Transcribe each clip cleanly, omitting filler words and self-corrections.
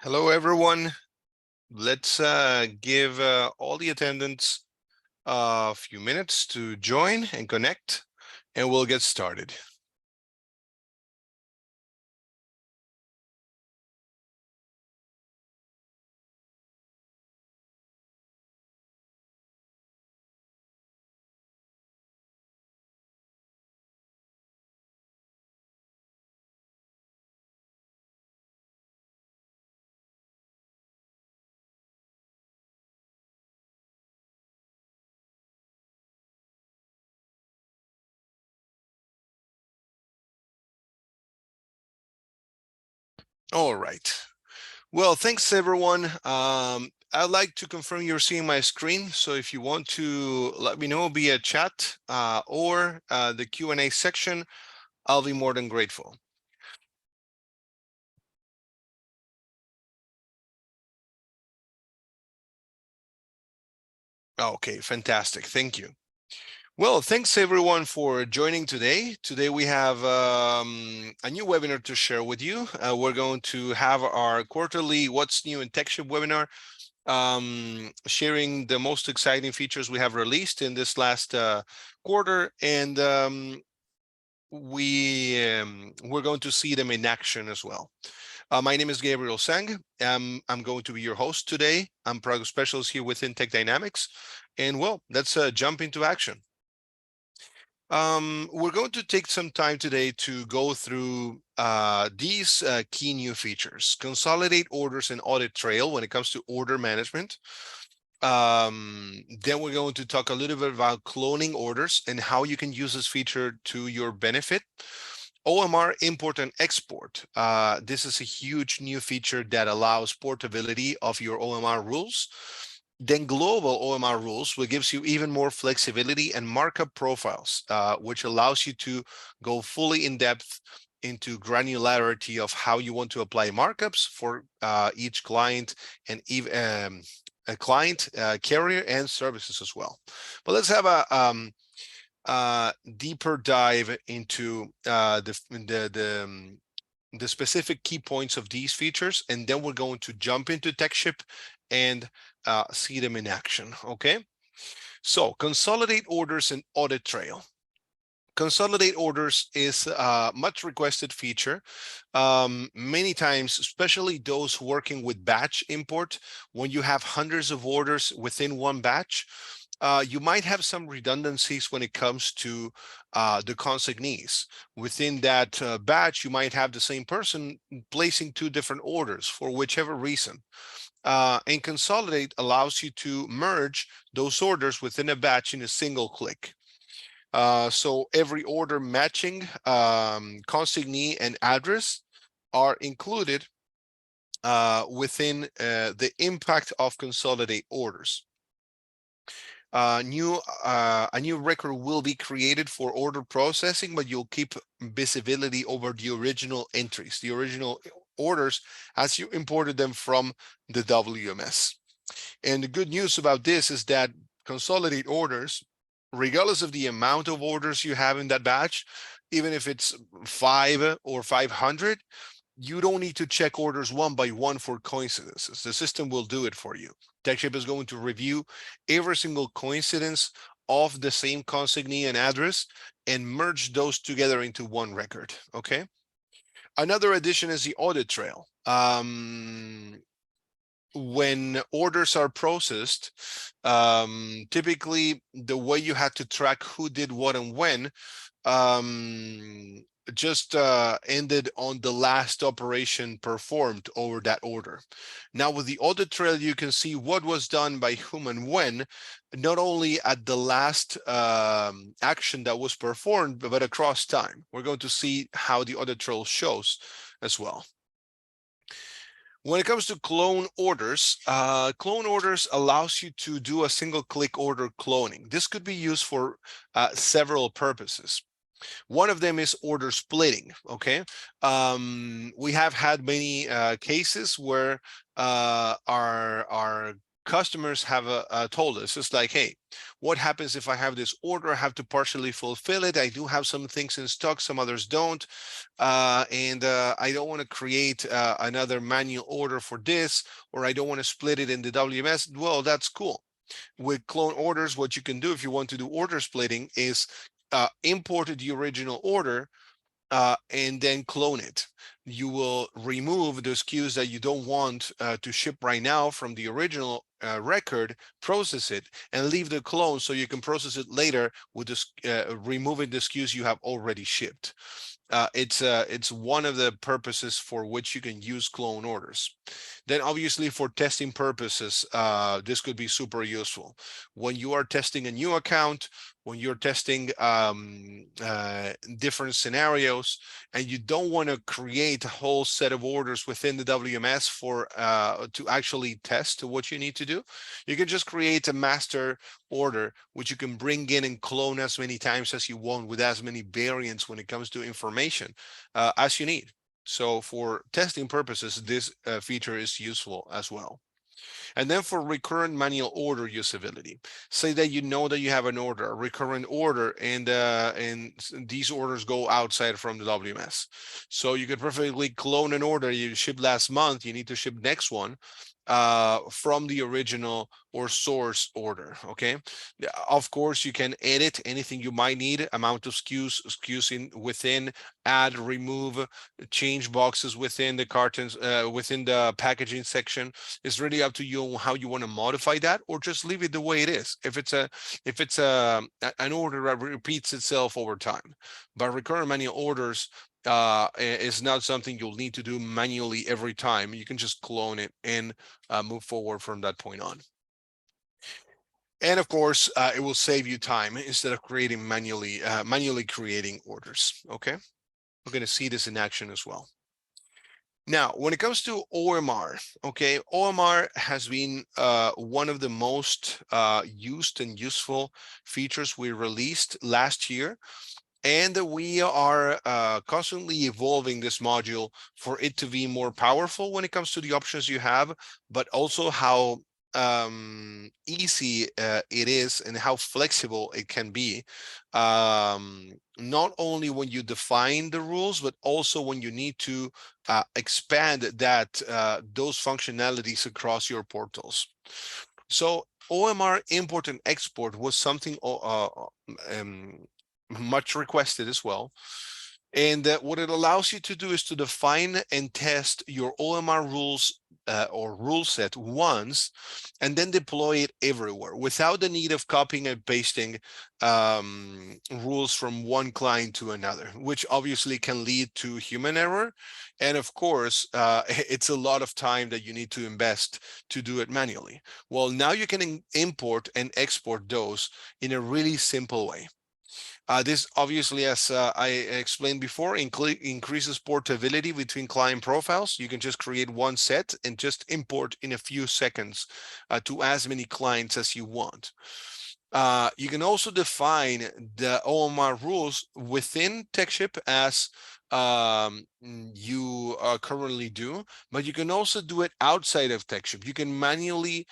Hello, everyone. Let's give all the attendants a few minutes to join and connect, and we'll get started. All right. Well, thanks, everyone. I'd like to confirm you're seeing my screen. So if you want to let me know via chat or the Q&A section, I'll be more than grateful. Okay, fantastic. Thank you. Well, thanks everyone for joining today. Today we have a new webinar to share with you. We're going to have our quarterly What's New in TechSHIP webinar, sharing the most exciting features we have released in this last quarter, and we're going to see them in action as well. My name is Gabriel Sang. I'm going to be your host today. I'm product specialist here within Techdinamics, and well, let's jump into action. We're going to take some time today to go through these key new features: consolidate orders and audit trail when it comes to order management. Then we're going to talk a little bit about cloning orders and how you can use this feature to your benefit. OMR Import and Export. This is a huge new feature that allows portability of your OMR rules. Then global OMR rules, which gives you even more flexibility, and markup profiles, which allows you to go fully in depth into granularity of how you want to apply markups for each client and even a client, carrier, and services as well. But let's have a deeper dive into the specific key points of these features, and then we're going to jump into TechSHIP and see them in action. Okay, so consolidate orders and audit trail. Consolidate orders is a much requested feature. Many times, especially those working with batch import, when you have hundreds of orders within one batch, you might have some redundancies when it comes to the consignees. Within that batch, you might have the same person placing two different orders for whichever reason. And Consolidate allows you to merge those orders within a batch in a single click. So every order matching consignee and address are included within the impact of consolidate orders. A new record will be created for order processing, but you'll keep visibility over the original entries, the original orders, as you imported them from the WMS. And the good news about this is that consolidate orders, regardless of the amount of orders you have in that batch, even if it's 5 or 500, you don't need to check orders one by one for coincidences. The system will do it for you. TechSHIP is going to review every single coincidence of the same consignee and address and merge those together into one record. Okay. Another addition is the audit trail. When orders are processed, typically the way you had to track who did what and when just ended on the last operation performed over that order. Now with the audit trail, you can see what was done by whom and when, not only at the last action that was performed, but across time. We're going to see how the audit trail shows as well. When it comes to clone orders allows you to do a single click order cloning. This could be used for several purposes. One of them is order splitting. Okay, we have had many cases where our customers have told us. It's like, hey, what happens if I have this order? I have to partially fulfill it. I do have some things in stock, some others don't. And I don't want to create another manual order for this, or I don't want to split it in the WMS. Well, that's cool. With clone orders, what you can do if you want to do order splitting is import the original order and then clone it. You will remove the SKUs that you don't want to ship right now from the original record, process it, and leave the clone so you can process it later with this, removing the SKUs you have already shipped. It's one of the purposes for which you can use clone orders. Then obviously for testing purposes, this could be super useful. When you are testing a new account, when you're testing different scenarios, and you don't want to create a whole set of orders within the WMS for to actually test what you need to do, you can just create a master order, which you can bring in and clone as many times as you want with as many variants when it comes to information as you need. So for testing purposes, this feature is useful as well. And then for recurrent manual order usability, say that you know that you have an order, a recurrent order, and these orders go outside from the WMS. So you could perfectly clone an order you shipped last month, you need to ship next one from the original or source order. Okay, of course you can edit anything you might need, amount of SKUs in within, add, remove, change boxes within the cartons, within the packaging section. It's really up to you how you want to modify that, or just leave it the way it is if it's an order that repeats itself over time. But recurrent manual orders is not something you'll need to do manually every time. You can just clone it and move forward from that point on. And of course, it will save you time instead of creating manually creating orders. Okay, we're going to see this in action as well. Now, when it comes to OMR, okay, OMR has been one of the most used and useful features we released last year. And we are constantly evolving this module for it to be more powerful when it comes to the options you have, but also how easy it is and how flexible it can be. Not only when you define the rules, but also when you need to expand those functionalities across your portals. So OMR Import and Export was something much requested as well. And what it allows you to do is to define and test your OMR rules or rule set once, and then deploy it everywhere without the need of copying and pasting rules from one client to another, which obviously can lead to human error. And of course, it's a lot of time that you need to invest to do it manually. Well, now you can import and export those in a really simple way. This obviously, as I explained before, increases portability between client profiles. You can just create one set and just import in a few seconds to as many clients as you want. You can also define the OMR rules within techSHIP as you currently do, but you can also do it outside of techSHIP. You can manually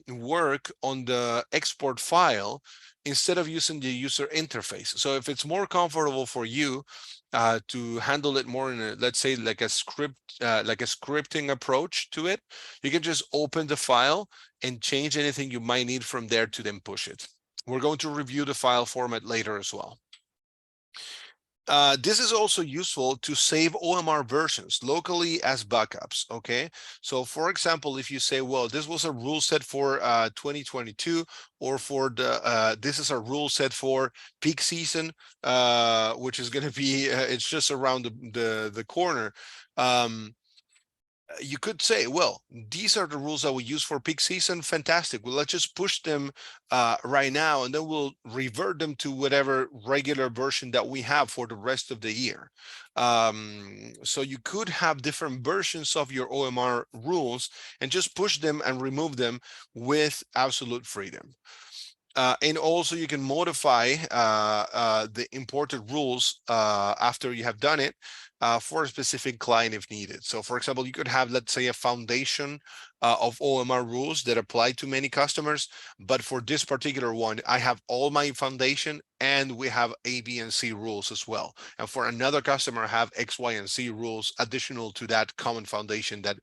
work on the export file instead of using the user interface. So if it's more comfortable for you to handle it more in a, let's say, like a script, like a scripting approach to it, you can just open the file and change anything you might need from there to then push it. We're going to review the file format later as well. This is also useful to save OMR versions locally as backups, okay? So for example, if you say, well, this was a rule set for 2022, or for the, this is a rule set for peak season, which is gonna be, it's just around the corner. You could say, well, these are the rules that we use for peak season. Fantastic. Well, let's just push them right now, and then we'll revert them to whatever regular version that we have for the rest of the year. So you could have different versions of your OMR rules and just push them and remove them with absolute freedom. And also you can modify the imported rules after you have done it. for a specific client if needed. So for example, you could have, let's say, a foundation of OMR rules that apply to many customers, but for this particular one, I have all my foundation and we have A, B, and C rules as well. And for another customer, I have X, Y, and Z rules additional to that common foundation that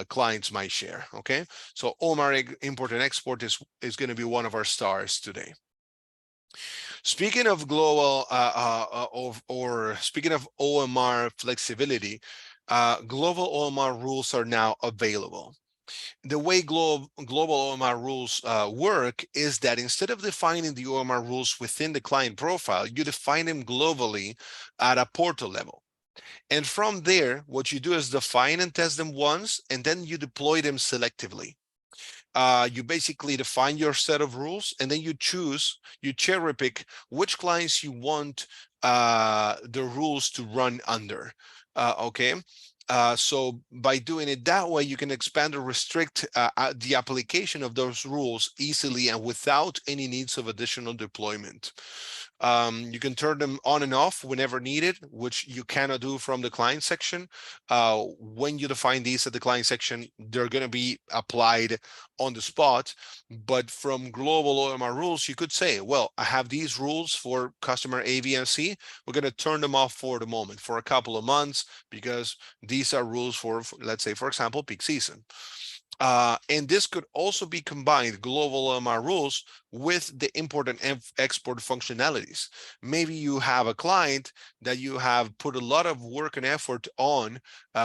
clients might share. Okay, so OMR Import and Export is going to be one of our stars today. Speaking of global or speaking of OMR flexibility, global OMR rules are now available. The way global OMR rules work is that instead of defining the OMR rules within the client profile, you define them globally at a portal level. And from there, what you do is define and test them once, and then you deploy them selectively. You basically define your set of rules, and then you cherry pick which clients you want the rules to run under. Okay. So by doing it that way, you can expand or restrict the application of those rules easily and without any needs of additional deployment. You can turn them on and off whenever needed, which you cannot do from the client section. When you define these at the client section, they're going to be applied on the spot. But from global OMR rules, you could say, well, I have these rules for customer A, B, and C. We're going to turn them off for the moment for a couple of months because these are rules for let's say, for example, peak season. And this could also be combined, global OMR rules, with the import and export functionalities. Maybe you have a client that you have put a lot of work and effort on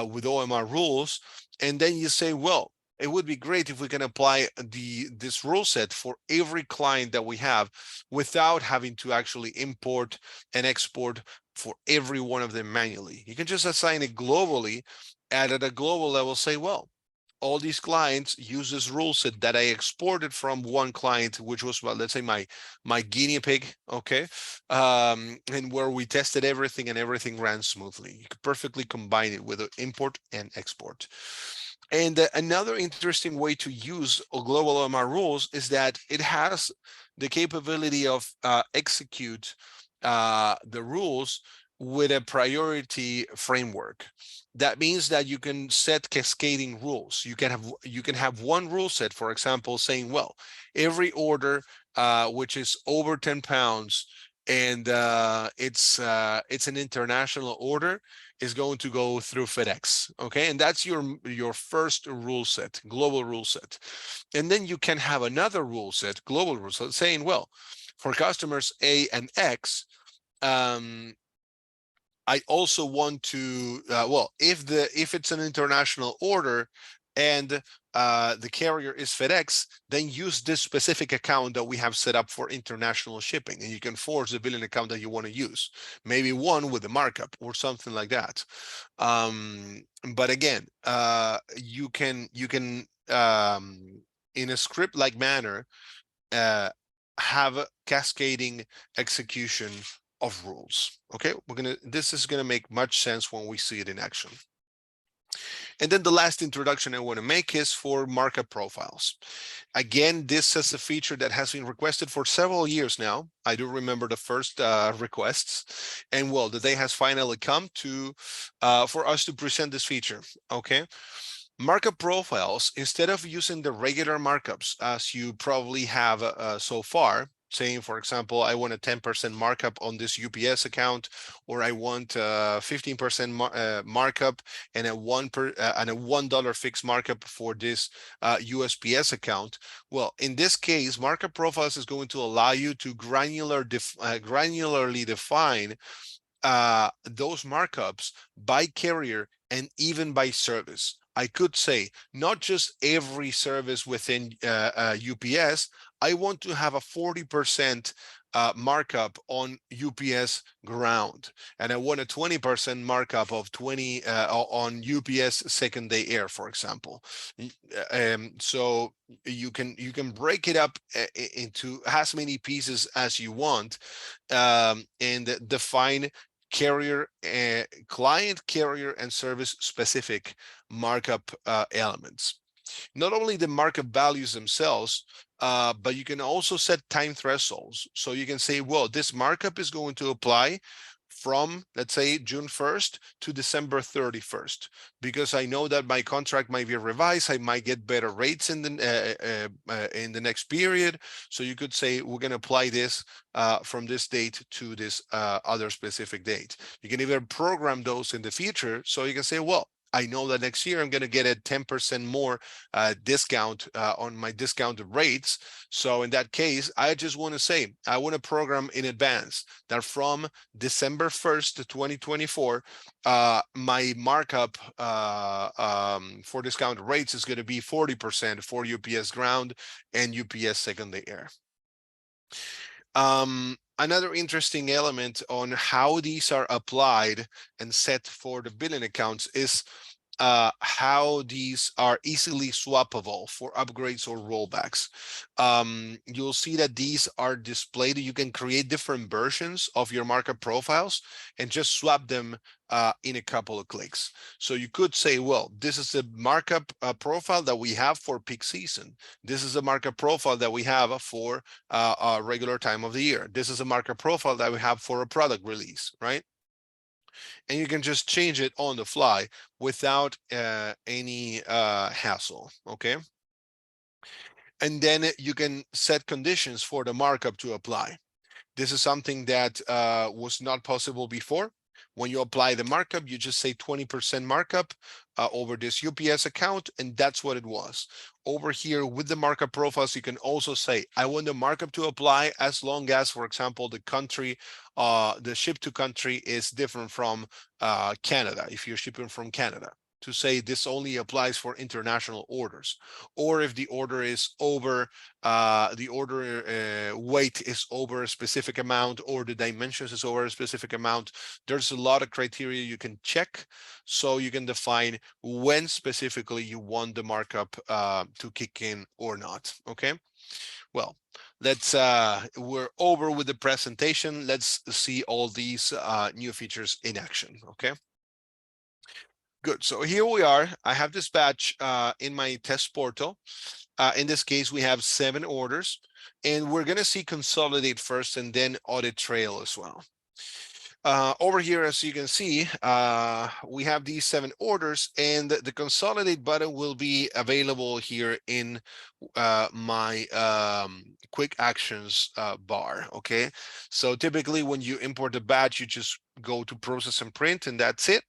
with OMR rules, and then you say, well, it would be great if we can apply this rule set for every client that we have without having to actually import and export for every one of them manually. You can just assign it globally, and at a global level say, well, all these clients use this rule set that I exported from one client, which was, well, let's say my guinea pig, okay, and where we tested everything and everything ran smoothly. You could perfectly combine it with import and export. And another interesting way to use global OMR rules is that it has the capability of execute the rules with a priority framework. That means that you can set cascading rules. You can have one rule set, for example, saying, well, every order which is over 10 pounds and it's an international order is going to go through FedEx. Okay, and that's your first rule set, global rule set. And then you can have another rule set, global rule set, saying, well, for customers A and X, I also want to, well, if it's an international order and the carrier is FedEx, then use this specific account that we have set up for international shipping, and you can force the billing account that you want to use, maybe one with a markup or something like that. But again, you can in a script-like manner have a cascading execution of rules. Okay, this is gonna make much sense when we see it in action. And then the last introduction I want to make is for markup profiles. Again, this is a feature that has been requested for several years now. I do remember the first requests, and well, the day has finally come to for us to present this feature. Okay. Markup profiles, instead of using the regular markups as you probably have so far, saying, for example, I want a 10% markup on this UPS account, or I want 15% markup and a $1 fixed markup for this USPS account. Well, in this case, Markup Profiles is going to allow you to granularly define those markups by carrier and even by service. I could say not just every service within UPS. I want to have a 40% markup on UPS ground, and I want a 20% markup of 20 on UPS second day air, for example. So you can break it up into as many pieces as you want, and define carrier, client, carrier, and service specific markup elements. Not only the markup values themselves, but you can also set time thresholds. So you can say, well, this markup is going to apply from, let's say, June 1st to December 31st, because I know that my contract might be revised. I might get better rates in the next period. So you could say we're going to apply this from this date to this other specific date. You can even program those in the future. So you can say, well, I know that next year I'm going to get a 10% more discount on my discounted rates. So in that case, I just want to say, I want to program in advance that from December 1st to 2024, my markup for discounted rates is going to be 40% for UPS ground and UPS second air. Another interesting element on how these are applied and set for the billing accounts is how these are easily swappable for upgrades or rollbacks. You'll see that these are displayed. You can create different versions of your markup profiles and just swap them in a couple of clicks. So you could say, well, this is the markup profile that we have for peak season. This is a markup profile that we have for a regular time of the year. This is a markup profile that we have for a product release, right? And you can just change it on the fly without any hassle, okay? And then you can set conditions for the markup to apply. This is something that was not possible before. When you apply the markup, you just say 20% markup over this UPS account, and that's what it was. Over here with the markup profiles, you can also say, I want the markup to apply as long as, for example, the country, the ship to country is different from Canada, if you're shipping from Canada, to say this only applies for international orders. Or if the order is over, the order weight is over a specific amount, or the dimensions is over a specific amount, there's a lot of criteria you can check, so you can define when specifically you want the markup to kick in or not, okay? Well, let's we're over with the presentation. Let's see all these new features in action, okay? Good, so here we are. I have this batch in my test portal. In this case, we have 7 orders, and we're gonna see Consolidate first and then Audit Trail as well. Over here, as you can see, we have these 7 orders, and the Consolidate button will be available here in my quick actions bar, okay? So typically when you import the batch, you just go to process and print, and that's it.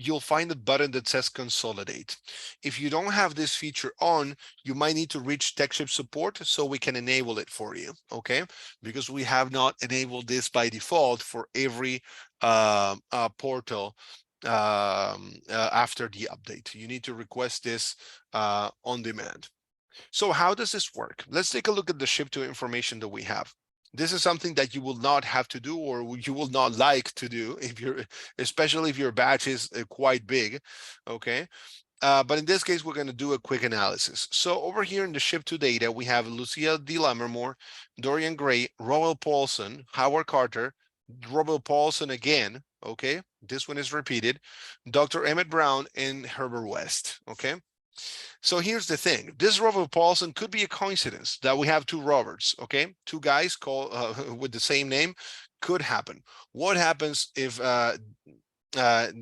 You'll find a button that says Consolidate. If you don't have this feature on, you might need to reach techSHIP support so we can enable it for you, okay? Because we have not enabled this by default for every portal after the update. You need to request this on demand. So how does this work? Let's take a look at the ship to information that we have. This is something that you will not have to do, or you will not like to do, if you're, especially if your batch is quite big, okay? But in this case, we're going to do a quick analysis. So over here in the ship to data, we have Lucia D. Lammermoor, Dorian Gray, Rowell Paulson, Howard Carter, Rowell Paulson again, okay? This one is repeated, Dr. Emmett Brown, and Herbert West, okay? So here's the thing. This Robert Paulson could be a coincidence that we have 2 Roberts, okay? 2 guys called with the same name. Could happen. What happens if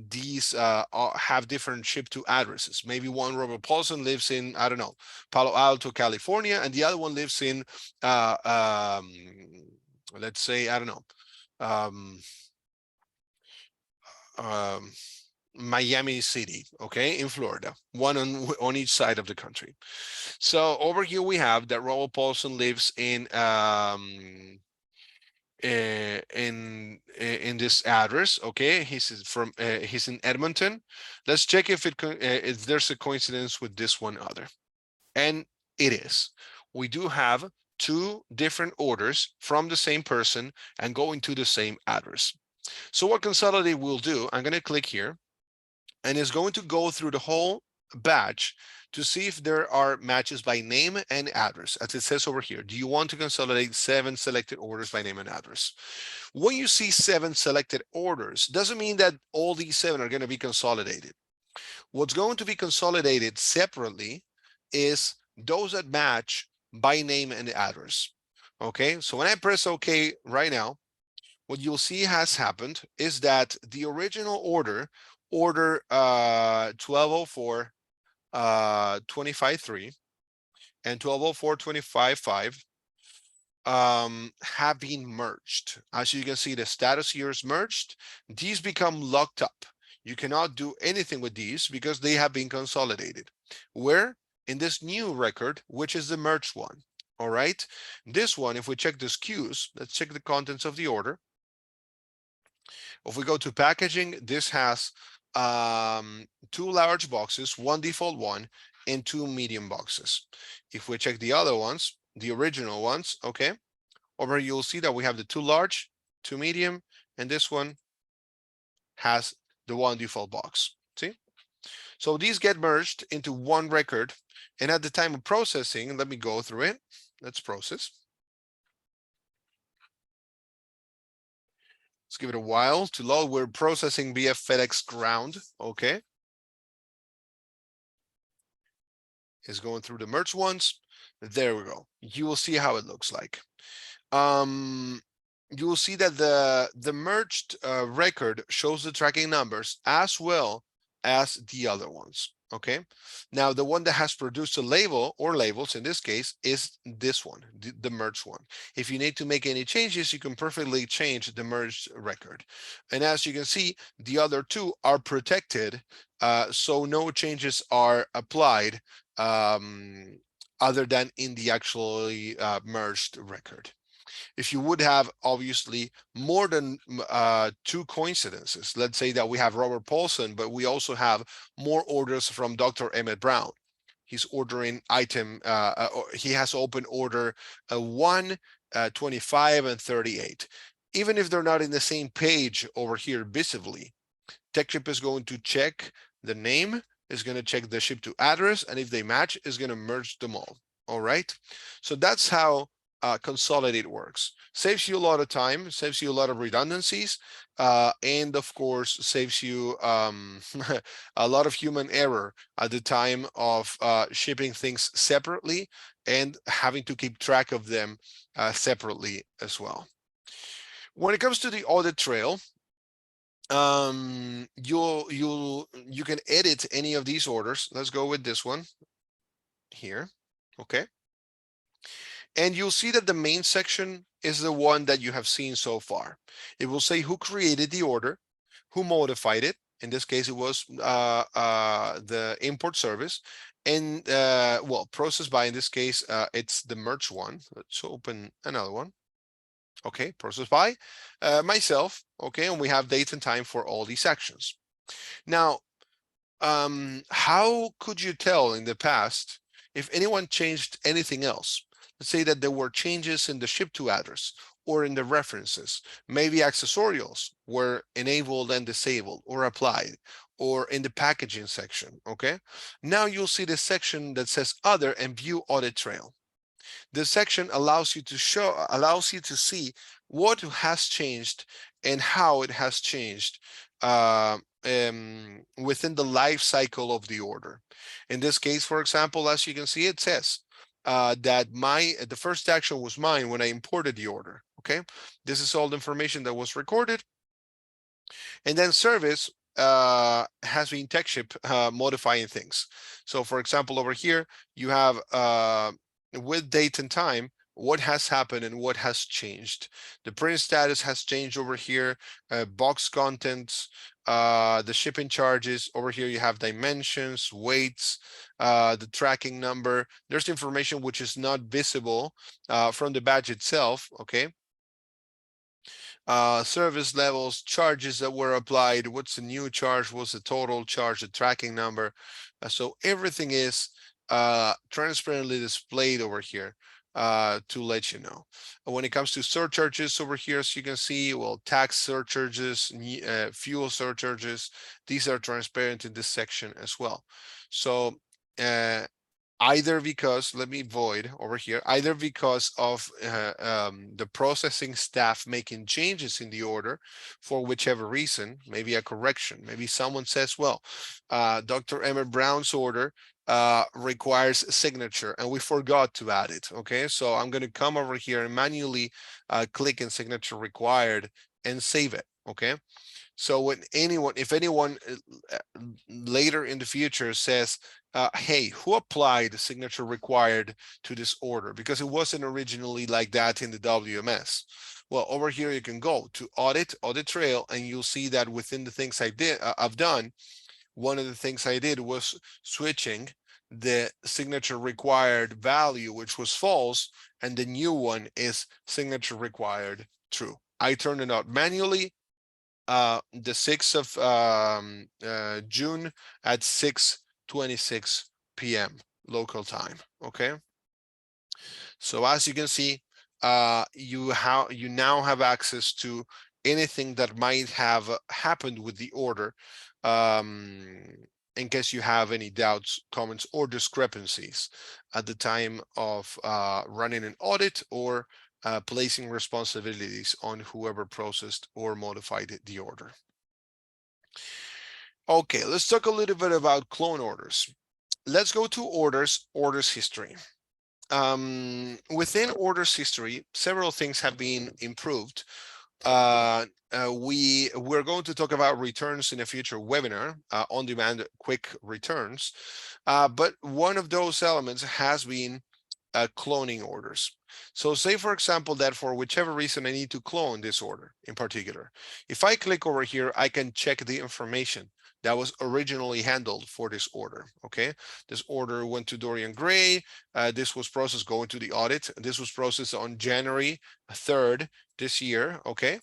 these have different ship to addresses? Maybe one Robert Paulson lives in, I don't know, Palo Alto, California, and the other one lives in, let's say, I don't know, Miami City, okay, in Florida, one on each side of the country. So over here we have that Robert Paulson lives in this address, okay? He's in Edmonton. Let's check if if there's a coincidence with this one other, and it is. We do have 2 different orders from the same person and going to the same address. So what Consolidate will do, I'm going to click here, and is going to go through the whole batch to see if there are matches by name and address, as it says over here. Do you want to consolidate 7 selected orders by name and address? When you see 7 selected orders, doesn't mean that all these 7 are going to be consolidated. What's going to be consolidated separately is those that match by name and address. Okay, so when I press OK right now, what you'll see has happened is that the original order 1204 25.3 and 1204 25.5 have been merged. As you can see, the status here is merged. These become locked up. You cannot do anything with these because they have been consolidated. Where? In this new record, which is the merged one. All right. This one, if we check the SKUs, let's check the contents of the order. If we go to packaging, this has 2 large boxes, 1 default one, and 2 medium boxes. If we check the other ones, the original ones, okay, over here you'll see that we have the 2 large, 2 medium, and this one has the 1 default box. See? So these get merged into one record, and at the time of processing, let me go through it. Let's process. Let's give it a while to load. We're processing via FedEx Ground. Okay. It's going through the merge ones. There we go. You will see how it looks like. You will see that the merged record shows the tracking numbers as well as the other ones. Okay. Now the one that has produced a label or labels in this case is this one, the merged one. If you need to make any changes, you can perfectly change the merged record. And as you can see, the other two are protected, so no changes are applied other than in the actually merged record. If you would have obviously more than 2 coincidences, let's say that we have Robert Paulson, but we also have more orders from Dr. Emmett Brown. He's ordering item, he has open order 1, 25, and 38. Even if they're not in the same page over here visibly, techSHIP is going to check the name, is going to check the ship to address, and if they match, is going to merge them all. All right. So that's how Consolidate works. Saves you a lot of time, saves you a lot of redundancies, and of course saves you a lot of human error at the time of shipping things separately and having to keep track of them separately as well. When it comes to the audit trail, you can edit any of these orders. Let's go with this one here. Okay. And you'll see that the main section is the one that you have seen so far. It will say who created the order, who modified it. In this case, it was the import service, and well, processed by, in this case, it's the merge one. Let's open another one. Okay, processed by myself. Okay, and we have date and time for all these actions. Now, how could you tell in the past if anyone changed anything else? Let's say that there were changes in the ship to address or in the references. Maybe accessorials were enabled and disabled or applied, or in the packaging section. Okay. Now you'll see the section that says other and view audit trail. This section allows you to see what has changed and how it has changed within the life cycle of the order. In this case, for example, as you can see, it says that the first action was mine when I imported the order. Okay, this is all the information that was recorded, and then service has been techSHIP modifying things. So, for example, over here you have with date and time what has happened and what has changed. The print status has changed over here, box contents, the shipping charges. Over here you have dimensions, weights, the tracking number. There's information which is not visible from the badge itself. Okay. Service levels, charges that were applied, what's the new charge, what's the total charge, the tracking number. So everything is transparently displayed over here to let you know. When it comes to surcharges over here, as you can see, well, tax surcharges, fuel surcharges, these are transparent in this section as well. So either because, let me void over here, either because of the processing staff making changes in the order for whichever reason, maybe a correction, maybe someone says, well, Dr. Emmett Brown's order requires a signature and we forgot to add it. Okay, so I'm going to come over here and manually click in signature required and save it. Okay. So when if anyone later in the future says, hey, who applied the signature required to this order? Because it wasn't originally like that in the WMS. Well, over here you can go to audit trail, and you'll see that within the things I've done, one of the things I did was switching the signature required value, which was false, and the new one is signature required true. I turned it out manually the 6th of June at 6:26 p.m. local time. Okay. So as you can see, you now have access to anything that might have happened with the order, in case you have any doubts, comments, or discrepancies at the time of running an audit or placing responsibilities on whoever processed or modified the order. Okay, let's talk a little bit about clone orders. Let's go to orders history. Within orders history, several things have been improved. We're going to talk about returns in a future webinar, on-demand quick returns. But one of those elements has been cloning orders. So say, for example, that for whichever reason I need to clone this order in particular. If I click over here, I can check the information that was originally handled for this order. Okay, this order went to Dorian Gray. This was processed going to the audit. This was processed on January 3rd this year. Okay.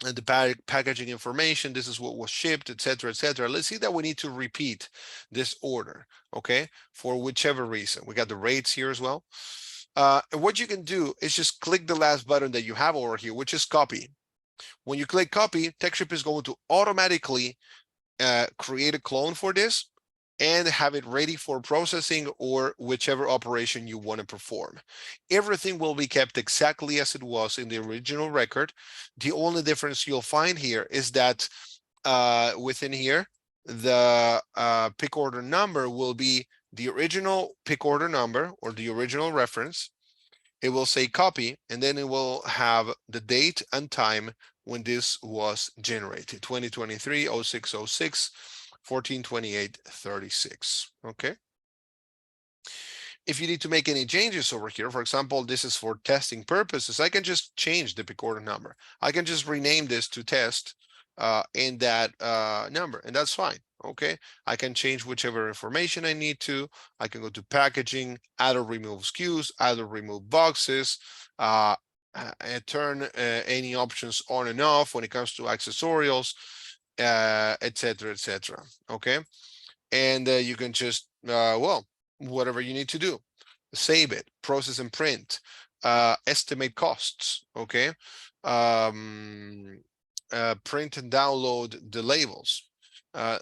And the packaging information, this is what was shipped, etc., etc. Let's see that we need to repeat this order, okay, for whichever reason. We got the rates here as well. And what you can do is just click the last button that you have over here, which is copy. When you click copy, techSHIP is going to automatically create a clone for this and have it ready for processing or whichever operation you want to perform. Everything will be kept exactly as it was in the original record. The only difference you'll find here is that within here, the pick order number will be the original pick order number or the original reference. It will say copy, and then it will have the date and time when this was generated, 2023 0606 142836. Okay. If you need to make any changes over here, for example, this is for testing purposes, I can just change the pick order number. I can just rename this to test in that number, and that's fine. Okay, I can change whichever information I need to. I can go to packaging, add or remove SKUs, add or remove boxes, and turn any options on and off when it comes to accessorials, etc., etc. Okay, and you can just well, whatever you need to do, save it, process and print, estimate costs. Okay, print and download the labels.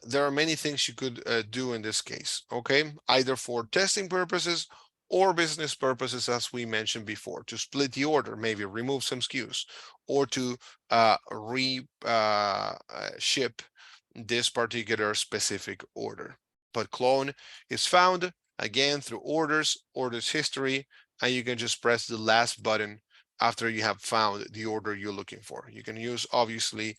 There are many things you could do in this case. Okay, either for testing purposes or business purposes, as we mentioned before, to split the order, maybe remove some SKUs, or to ship this particular specific order. But clone is found again through orders history, and you can just press the last button after you have found the order you're looking for. You can use obviously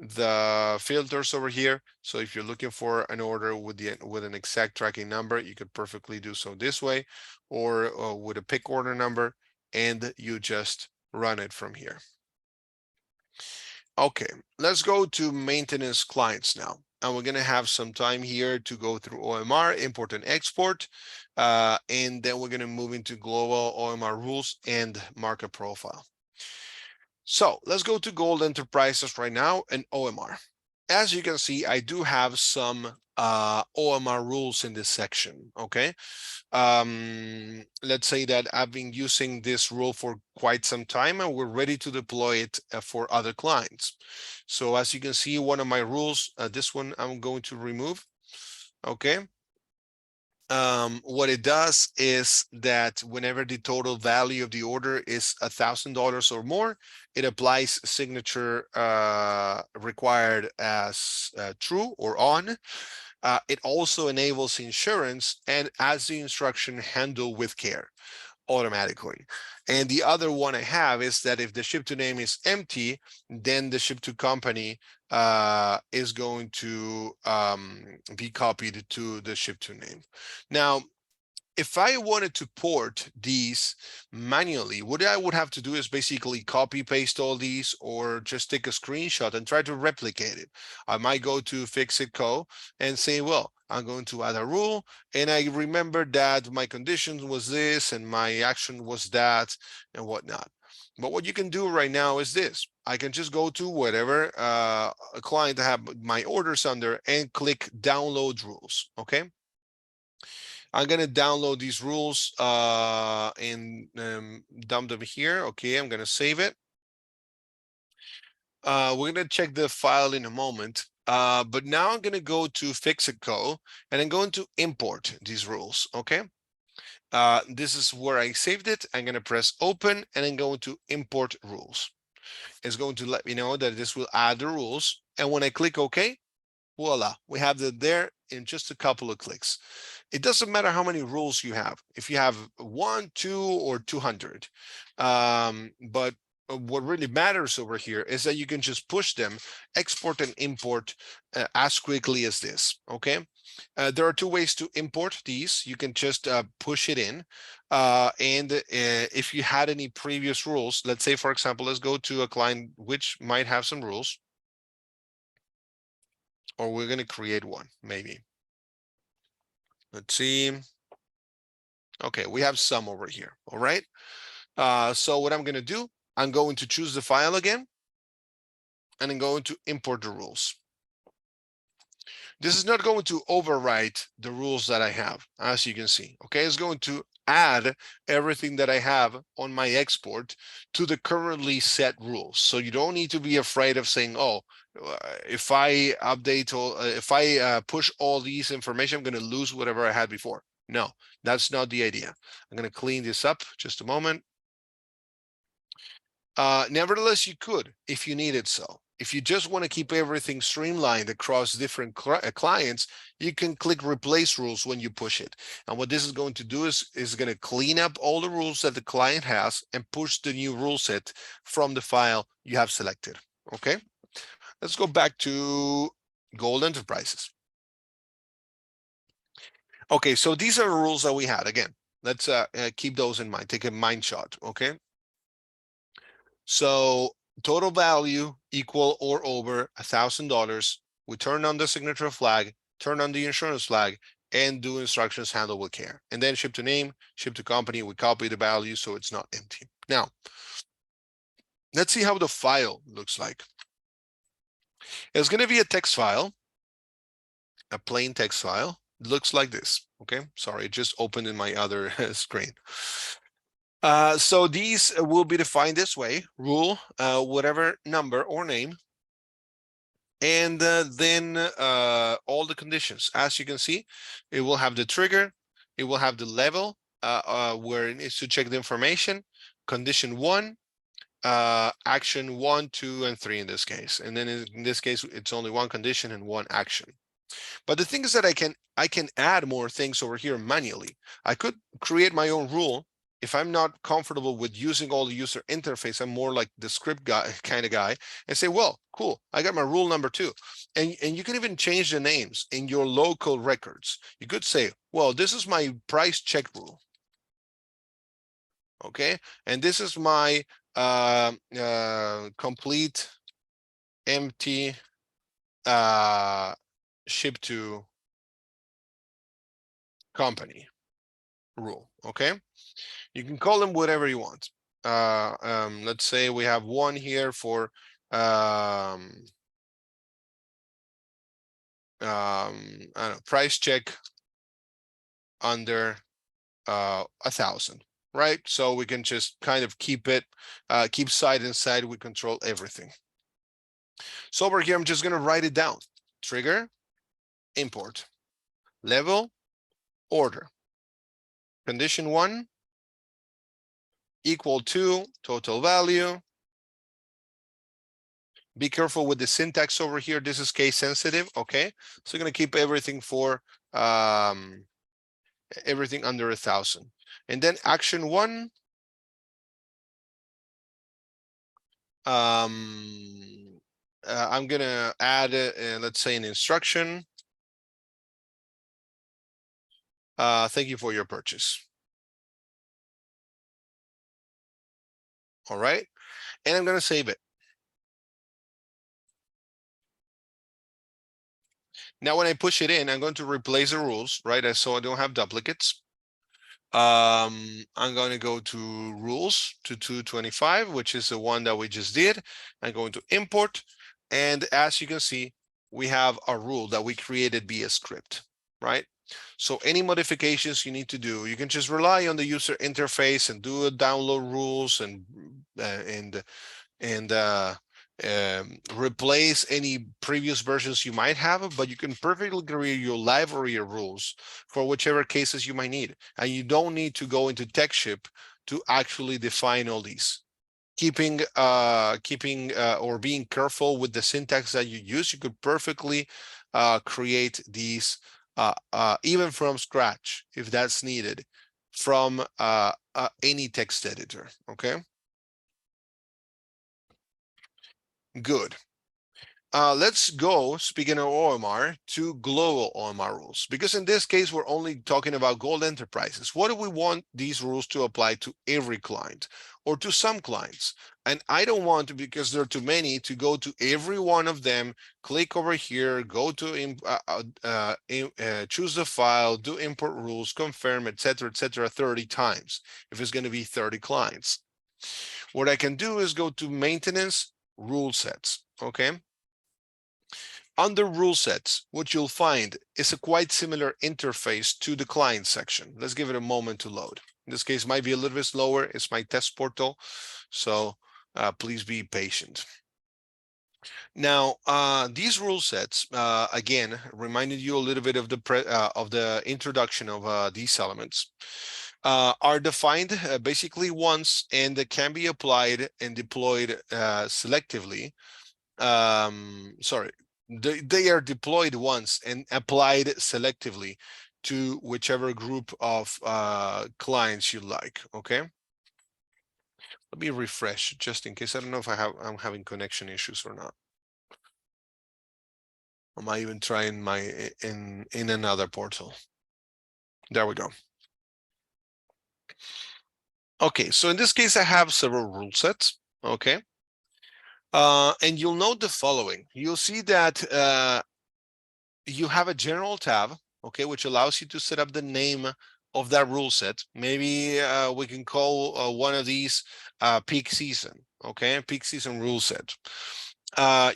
the filters over here. So if you're looking for an order with an exact tracking number, you could perfectly do so this way, or with a pick order number, and you just run it from here. Okay, let's go to maintenance clients now. And we're going to have some time here to go through OMR, import and export. And then we're going to move into global OMR rules and markup profile. So let's go to Gold Enterprises right now and OMR. As you can see, I do have some OMR rules in this section. Okay. Let's say that I've been using this rule for quite some time and we're ready to deploy it for other clients. So as you can see, one of my rules, this one I'm going to remove. Okay. What it does is that whenever the total value of the order is $1,000 or more, it applies signature required as true or on. It also enables insurance and adds the instruction handle with care. automatically. And the other one I have is that if the ship to name is empty, then the ship to company is going to be copied to the ship to name. Now, if I wanted to port these manually, what I would have to do is basically copy paste all these or just take a screenshot and try to replicate it. I might go to Fixit Co and say, well, I'm going to add a rule. And I remember that my condition was this and my action was that and whatnot. But what you can do right now is this. I can just go to whatever a client I have my orders under and click download rules, okay? I'm going to download these rules and dump them here. Okay, I'm going to save it. We're going to check the file in a moment. But now I'm going to go to Fixit Co and I'm going to import these rules. Okay. This is where I saved it. I'm going to press open and I'm going to import rules. It's going to let me know that this will add the rules. And when I click OK, voila, we have it there in just a couple of clicks. It doesn't matter how many rules you have. If you have 1, 2, or 200. But what really matters over here is that you can just push them, export and import as quickly as this, okay? There are two ways to import these. You can just push it in. And if you had any previous rules, let's say, for example, let's go to a client which might have some rules. Or we're going to create one, maybe. Let's see. Okay, we have some over here. All right. So what I'm going to do, I'm going to choose the file again, and I'm going to import the rules. This is not going to overwrite the rules that I have, as you can see. Okay, it's going to add everything that I have on my export to the currently set rules. So you don't need to be afraid of saying, oh, if I update or if I push all these information, I'm going to lose whatever I had before. No, that's not the idea. I'm going to clean this up just a moment. Nevertheless, you could if you needed so. If you just want to keep everything streamlined across different clients, you can click replace rules when you push it. And what this is going to do is going to clean up all the rules that the client has and push the new rule set from the file you have selected. Okay, let's go back to Gold Enterprises. Okay, so these are the rules that we had. Again, let's keep those in mind. Take a mind shot. Okay. So total value equal or over $1,000. We turn on the signature flag, turn on the insurance flag, and do instructions handle with care. And then ship to name, ship to company, we copy the value so it's not empty. Now, let's see how the file looks like. It's going to be a text file, a plain text file. It looks like this. Okay, sorry, it just opened in my other screen. So these will be defined this way: rule, whatever number or name, and then all the conditions. As you can see, it will have the trigger, it will have the level where it needs to check the information, condition 1, action 1, 2, and 3 in this case. And then in this case, it's only one condition and one action. But the thing is that I can add more things over here manually. I could create my own rule. If I'm not comfortable with using all the user interface, I'm more like the script guy kind of guy, and say, well, cool, I got my rule number 2. And you can even change the names in your local records. You could say, well, this is my price check rule. Okay, and this is my complete empty ship to company rule. Okay, you can call them whatever you want. Let's say we have one here for I don't know, price check under 1,000, right? So we can just kind of keep it, keep side and side. We control everything. So over here, I'm just going to write it down. Trigger, import, level, order. Condition 1 equal to total value. Be careful with the syntax over here. This is case sensitive. Okay, so you're going to keep everything for everything under 1,000. And then action 1, I'm gonna add, let's say, an instruction. Thank you for your purchase. All right, and I'm gonna save it. Now, when I push it in, I'm going to replace the rules, right? So I don't have duplicates. I'm going to go to rules to 225, which is the one that we just did. I'm going to import, and as you can see, we have a rule that we created via script, right? So any modifications you need to do, you can just rely on the user interface and do a download rules and replace any previous versions you might have, but you can perfectly create your library of rules for whichever cases you might need. And you don't need to go into techSHIP to actually define all these. Keeping or being careful with the syntax that you use, you could perfectly create these even from scratch if that's needed from any text editor. Okay, good. Let's go, speaking of OMR, to global OMR rules, because in this case, we're only talking about gold enterprises. What do we want these rules to apply to every client or to some clients? And I don't want to, because there are too many, to go to every one of them, click over here, go to choose the file, do import rules, confirm, etc., 30 times, if it's going to be 30 clients. What I can do is go to maintenance rule sets, okay? Under rule sets, what you'll find is a quite similar interface to the client section. Let's give it a moment to load. In this case, it might be a little bit slower. It's my test portal, so please be patient. Now, these rule sets, again, reminded you a little bit of the introduction of these elements, are defined basically once, and they can be applied and deployed selectively. Sorry, they are deployed once and applied selectively to whichever group of clients you like. Okay, let me refresh just in case. I don't know if I'm having connection issues or not. I might even try in another portal. There we go. Okay, so in this case, I have several rule sets. Okay, and you'll note the following. You'll see that you have a general tab, okay, which allows you to set up the name of that rule set. Maybe we can call one of these peak season, okay, peak season rule set.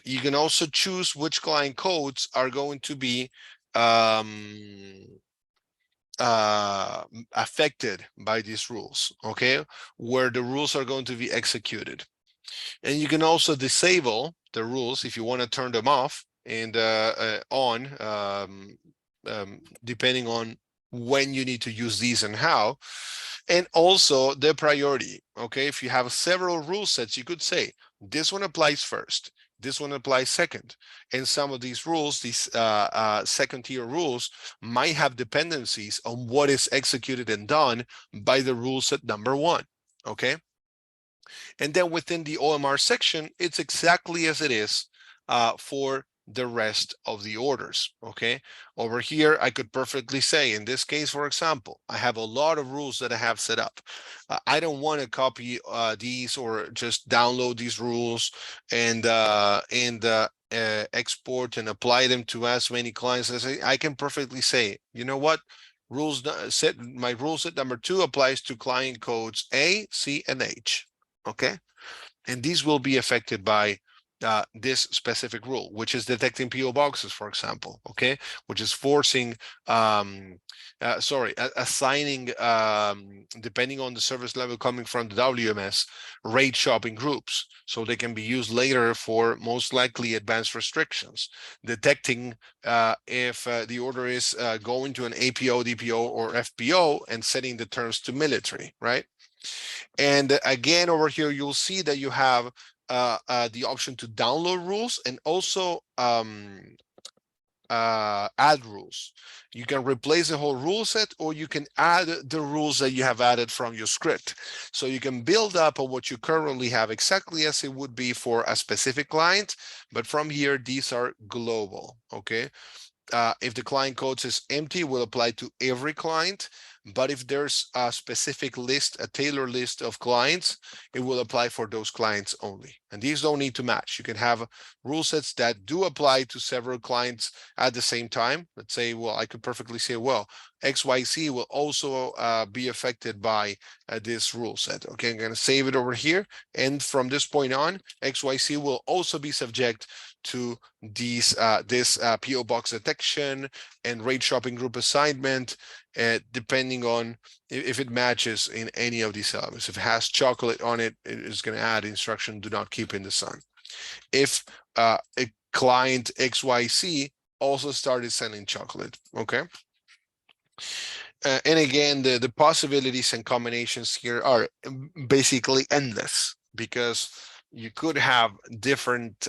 You can also choose which client codes are going to be affected by these rules, okay, where the rules are going to be executed. And you can also disable the rules if you want to turn them off and on, depending on when you need to use these and how. And also the priority, okay? If you have several rule sets, you could say, this one applies first, this one applies second. And some of these rules, these second tier rules, might have dependencies on what is executed and done by the rule set number one, okay? And then within the OMR section, it's exactly as it is for the rest of the orders, okay? Over here, I could perfectly say, in this case, for example, I have a lot of rules that I have set up. I don't want to copy these or just download these rules and export and apply them to as many clients as I can perfectly say, you know what? My rule set number 2 applies to client codes A, C, and H. Okay, and these will be affected by this specific rule, which is detecting PO boxes, for example, okay, which is forcing, assigning, depending on the service level coming from the WMS, rate shopping groups, so they can be used later for most likely advanced restrictions, detecting if the order is going to an APO, DPO, or FPO, and setting the terms to military, right? And again, over here, you'll see that you have the option to download rules and also add rules. You can replace the whole rule set, or you can add the rules that you have added from your script. So you can build up on what you currently have exactly as it would be for a specific client, but from here, these are global, okay? If the client code is empty, will apply to every client. But if there's a specific list, a tailored list of clients, it will apply for those clients only. And these don't need to match. You can have rule sets that do apply to several clients at the same time. Let's say, well, I could perfectly say, well, XYZ will also be affected by this rule set. Okay, I'm going to save it over here. And from this point on, XYZ will also be subject to these this PO box detection and rate shopping group assignment, depending on if it matches in any of these elements. If it has chocolate on it, it is going to add instruction, do not keep in the sun. If a client XYZ also started sending chocolate, okay? And again, the possibilities and combinations here are basically endless, because you could have different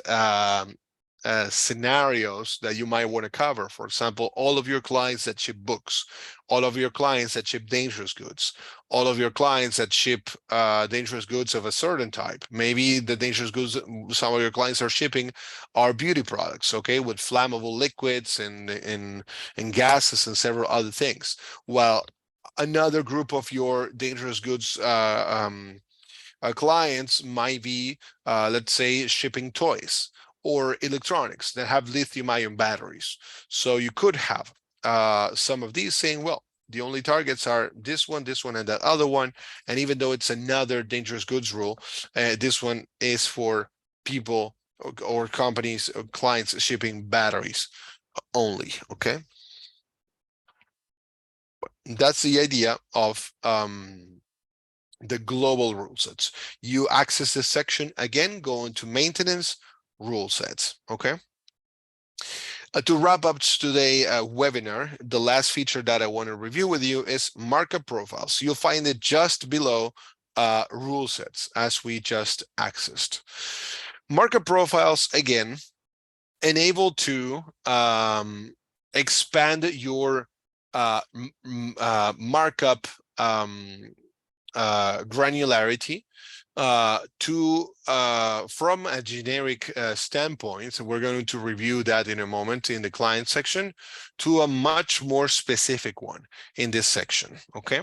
scenarios that you might want to cover. For example, all of your clients that ship books, all of your clients that ship dangerous goods, all of your clients that ship dangerous goods of a certain type. Maybe the dangerous goods some of your clients are shipping are beauty products, okay, with flammable liquids and gases and several other things. Well, another group of your dangerous goods clients might be, let's say, shipping toys or electronics that have lithium-ion batteries. So you could have some of these saying, well, the only targets are this one, and that other one. And even though it's another dangerous goods rule, this one is for people or companies or clients shipping batteries only, okay? That's the idea of the global rule sets. You access this section again, go into maintenance, rule sets, okay? To wrap up today's webinar, the last feature that I want to review with you is Markup Profiles. You'll find it just below rule sets, as we just accessed. Markup Profiles, again, enable to expand your markup granularity from a generic standpoint. So we're going to review that in a moment in the client section, to a much more specific one in this section, okay?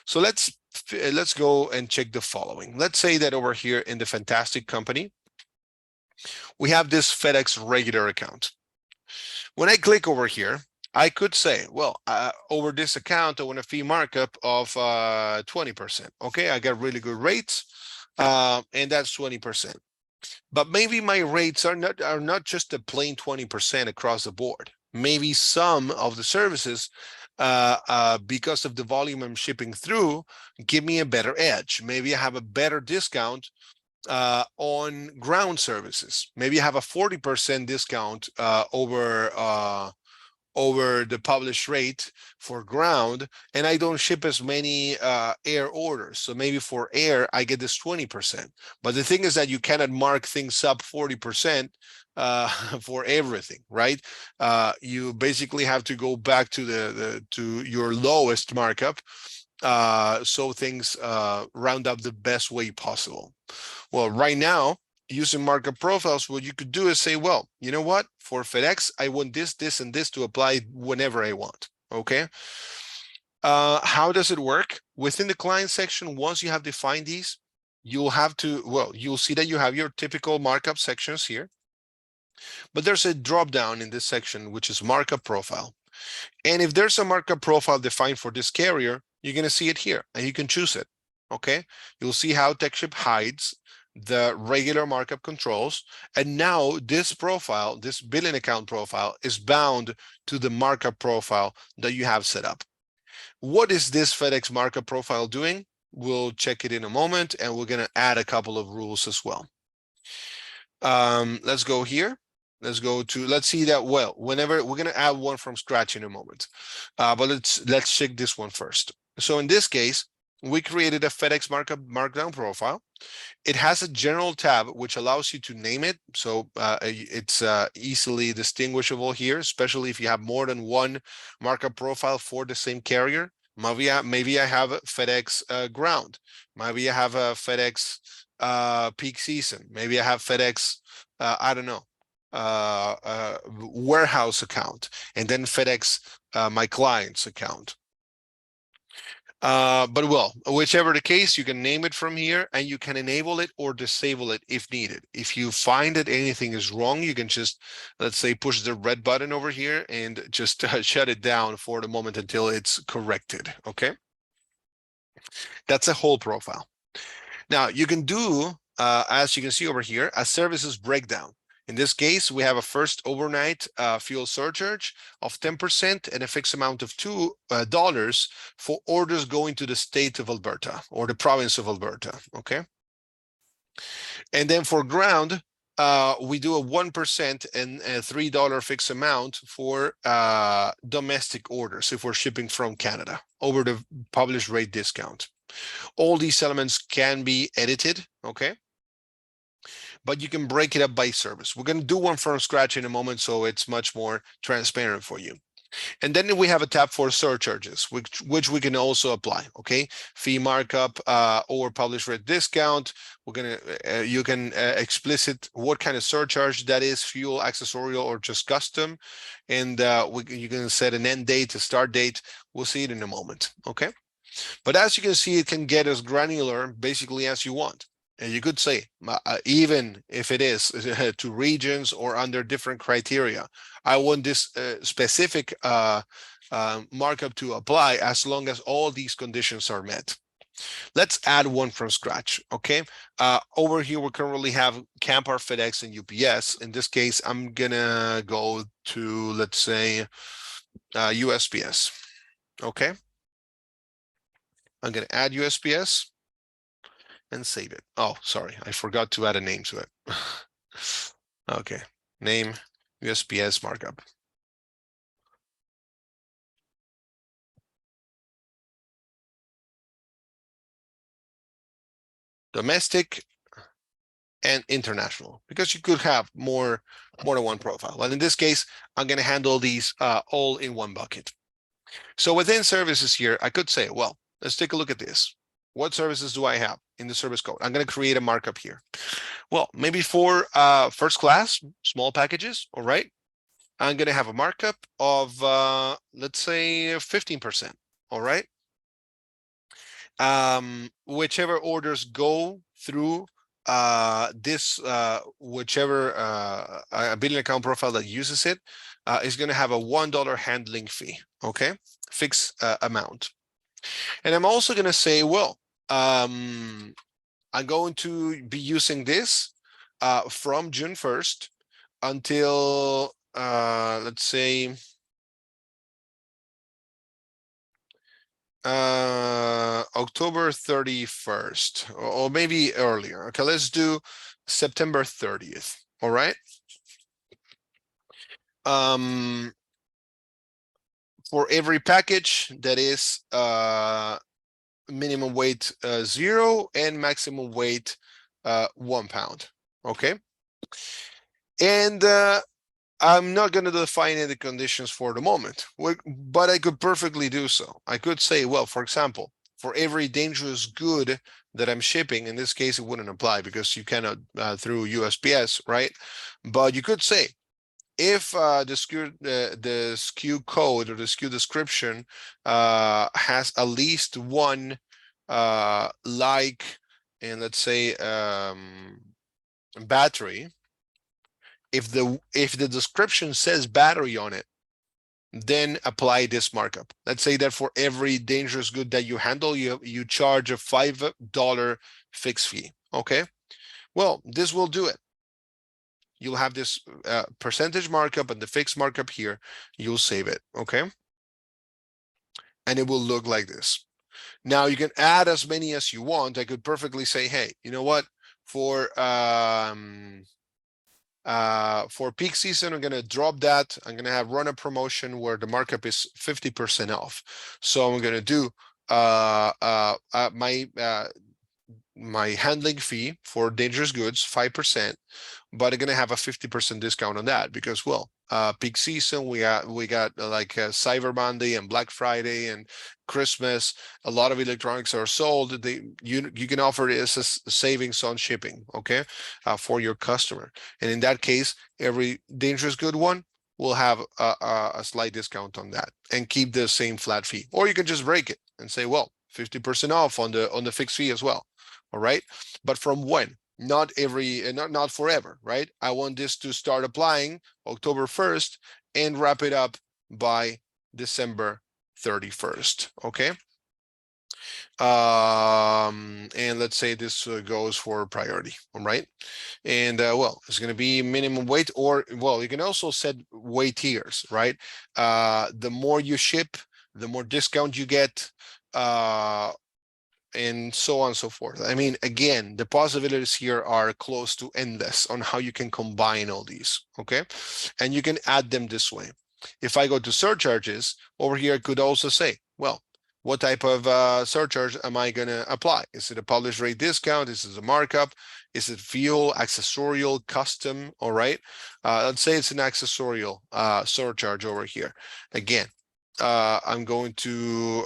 So let's go and check the following. Let's say that over here in the Fantastic Company, we have this FedEx regular account. When I click over here, I could say, well, over this account, I want a fee markup of 20%. Okay, I got really good rates, and that's 20%. But maybe my rates are not just a plain 20% across the board. Maybe some of the services, because of the volume I'm shipping through, give me a better edge. Maybe I have a better discount on ground services. Maybe I have a 40% discount over the published rate for ground, and I don't ship as many air orders. So maybe for air, I get this 20%. But the thing is that you cannot mark things up 40% for everything, right? You basically have to go back to to your lowest markup, so things round up the best way possible. Well, right now, using Markup Profiles, what you could do is say, well, you know what? For FedEx, I want this, this, and this to apply whenever I want, okay? How does it work? Within the client section, once you have defined these, you'll have to, well, you'll see that you have your typical markup sections here, but there's a drop down in this section, which is Markup Profile. And if there's a markup profile defined for this carrier, you're going to see it here, and you can choose it, okay? You'll see how techSHIP hides the regular markup controls. And now this profile, this billing account profile, is bound to the markup profile that you have set up. What is this FedEx markup profile doing? We'll check it in a moment, and we're going to add a couple of rules as well. Let's go here. Let's see that, well, whenever we're going to add one from scratch in a moment. But let's check this one first. So in this case, we created a FedEx markup markdown profile. It has a general tab, which allows you to name it. So it's easily distinguishable here, especially if you have more than one markup profile for the same carrier. Maybe I have a FedEx ground. Maybe I have a FedEx peak season. Maybe I have FedEx, I don't know, warehouse account, and then FedEx, my client's account. But well, whichever the case, you can name it from here and you can enable it or disable it if needed. If you find that anything is wrong, you can just, let's say, push the red button over here and just shut it down for the moment until it's corrected. Okay. That's a whole profile. Now you can do, as you can see over here, a services breakdown. In this case, we have a first overnight fuel surcharge of 10% and a fixed amount of $2 for orders going to the state of Alberta or the province of Alberta, okay? And then for ground, we do a 1% and a $3 fixed amount for domestic orders if we're shipping from Canada over the published rate discount. All these elements can be edited, okay? But you can break it up by service. We're going to do one from scratch in a moment, so it's much more transparent for you. And then we have a tab for surcharges, which we can also apply, okay? Fee markup or published rate discount. We're gonna, you can explicit what kind of surcharge that is, fuel, accessorial, or just custom. And you can set an end date, a start date. We'll see it in a moment, okay? But as you can see, it can get as granular basically as you want. And you could say, even if it is to regions or under different criteria, I want this specific markup to apply as long as all these conditions are met. Let's add one from scratch, okay? Over here, we currently have Campar, FedEx, and UPS. In this case, I'm gonna go to, let's say, USPS, okay? I'm gonna add USPS and save it. Oh, sorry, I forgot to add a name to it. Okay, name USPS markup. Domestic and international, because you could have more than one profile. Well, in this case, I'm going to handle these all in one bucket. So within services here, I could say, well, let's take a look at this. What services do I have in the service code? I'm going to create a markup here. Well, maybe for first class, small packages, all right? I'm going to have a markup of, let's say, 15%, all right? Whichever orders go through this, whichever billing account profile that uses it is going to have a $1 handling fee, okay? Fixed amount. And I'm also going to say, well, I'm going to be using this from June 1st until, let's say, October 31st, or maybe earlier. Okay, let's do September 30th. All right. For every package that is minimum weight 0 and maximum weight 1 pound. Okay. And I'm not going to define any conditions for the moment, but I could perfectly do so. I could say, well, for example, for every dangerous good that I'm shipping, in this case, it wouldn't apply because you cannot through USPS, right? But you could say, if the SKU code or the SKU description has at least one like, and let's say battery, if the description says battery on it, then apply this markup. Let's say that for every dangerous good that you handle, you charge a $5 fixed fee. Okay. Well, this will do it. You'll have this percentage markup and the fixed markup here. You'll save it. Okay. And it will look like this. Now you can add as many as you want. I could perfectly say, hey, you know what? For peak season, I'm going to drop that. I'm going to run a promotion where the markup is 50% off. So I'm going to do my handling fee for dangerous goods, 5%, but I'm gonna have a 50% discount on that because, well, peak season, we got like Cyber Monday and Black Friday and Christmas. A lot of electronics are sold. You can offer this as savings on shipping, okay, for your customer. And in that case, every dangerous good one will have a slight discount on that and keep the same flat fee. Or you can just break it and say, well, 50% off on the fixed fee as well. All right, but from when? Not not forever, right? I want this to start applying October 1st and wrap it up by December 31st. Okay. And let's say this goes for priority. All right. And well, it's going to be minimum weight, or well, you can also set weight tiers, right? The more you ship, the more discount you get. And so on and so forth. I mean, again, the possibilities here are close to endless on how you can combine all these, okay? And you can add them this way. If I go to surcharges, over here, I could also say, well, what type of surcharge am I going to apply? Is it a published rate discount? Is it a markup? Is it fuel, accessorial, custom? All right. Let's say it's an accessorial surcharge over here. Again, I'm going to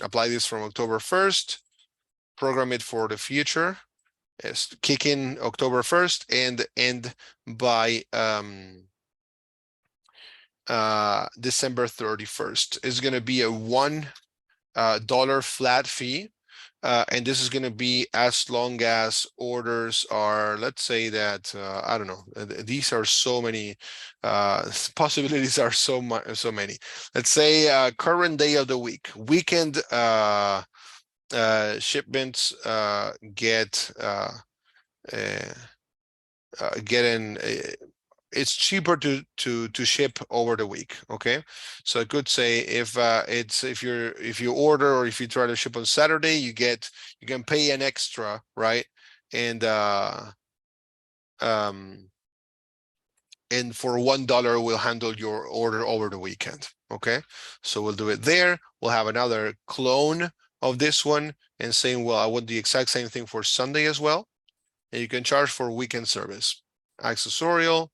apply this from October 1st, program it for the future, kick in October 1st and end by December 31st. It's going to be a $1 flat fee. And this is going to be as long as orders are, let's say that, I don't know, these are so many, possibilities are so many. Let's say current day of the week, weekend shipments get in, it's cheaper to ship over the week. Okay, so I could say if if you order or if you try to ship on Saturday, you can pay an extra, right? And for $1 we'll handle your order over the weekend. Okay, so we'll do it there. We'll have another clone of this one and saying, well, I want the exact same thing for Sunday as well, and you can charge for weekend service. Accessorial,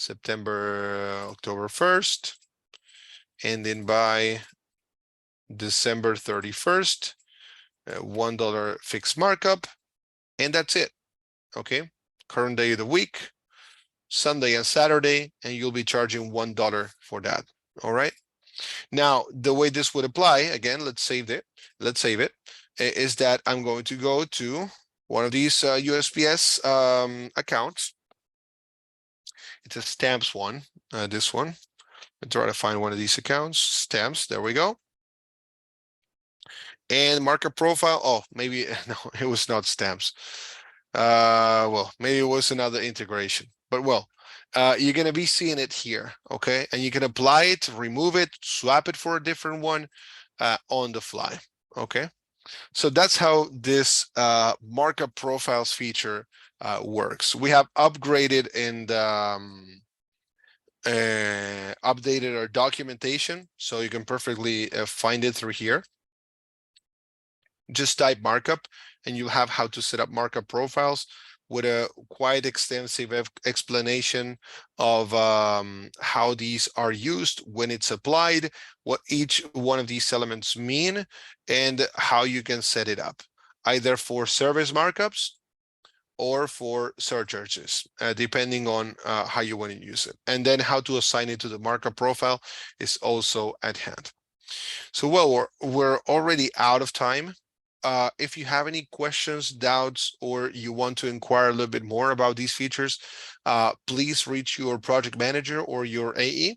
October 1st, and then by December 31st, $1 fixed markup, and that's it. Okay, current day of the week, Sunday and Saturday, and you'll be charging $1 for that. All right. Now, the way this would apply, again, let's save it, is that I'm going to go to one of these USPS accounts. It's a stamps one, this one. I try to find one of these accounts, stamps, there we go. And markup profile, oh, maybe, no, it was not stamps. Well, maybe it was another integration, but well, you're gonna be seeing it here, okay? And you can apply it, remove it, swap it for a different one on the fly, okay? So that's how this markup profiles feature works. We have upgraded and updated our documentation, so you can perfectly find it through here. Just type markup and you'll have how to set up markup profiles with a quite extensive explanation of how these are used, when it's applied, what each one of these elements mean, and how you can set it up, either for service markups or for surcharges, depending on how you want to use it. And then how to assign it to the markup profile is also at hand. So, well, we're already out of time. If you have any questions, doubts, or you want to inquire a little bit more about these features, please reach your project manager or your AE.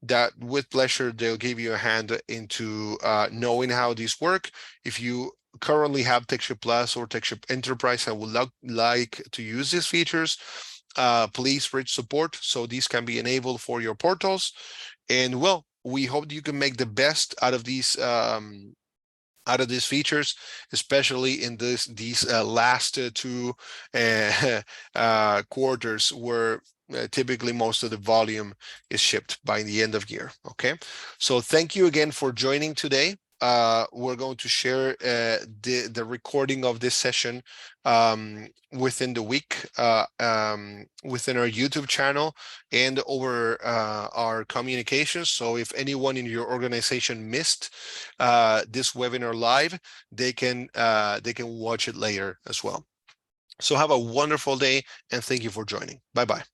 That with pleasure, they'll give you a hand into knowing how these work. If you currently have TechSHIP Plus or TechSHIP Enterprise and would like to use these features, please reach support so these can be enabled for your portals. And well, we hope you can make the best out of these features, especially in these last two quarters where typically most of the volume is shipped by the end of year. Okay, so thank you again for joining today. We're going to share the recording of this session within the week within our YouTube channel and over our communications. So if anyone in your organization missed this webinar live, they can watch it later as well. So have a wonderful day and thank you for joining. Bye-bye.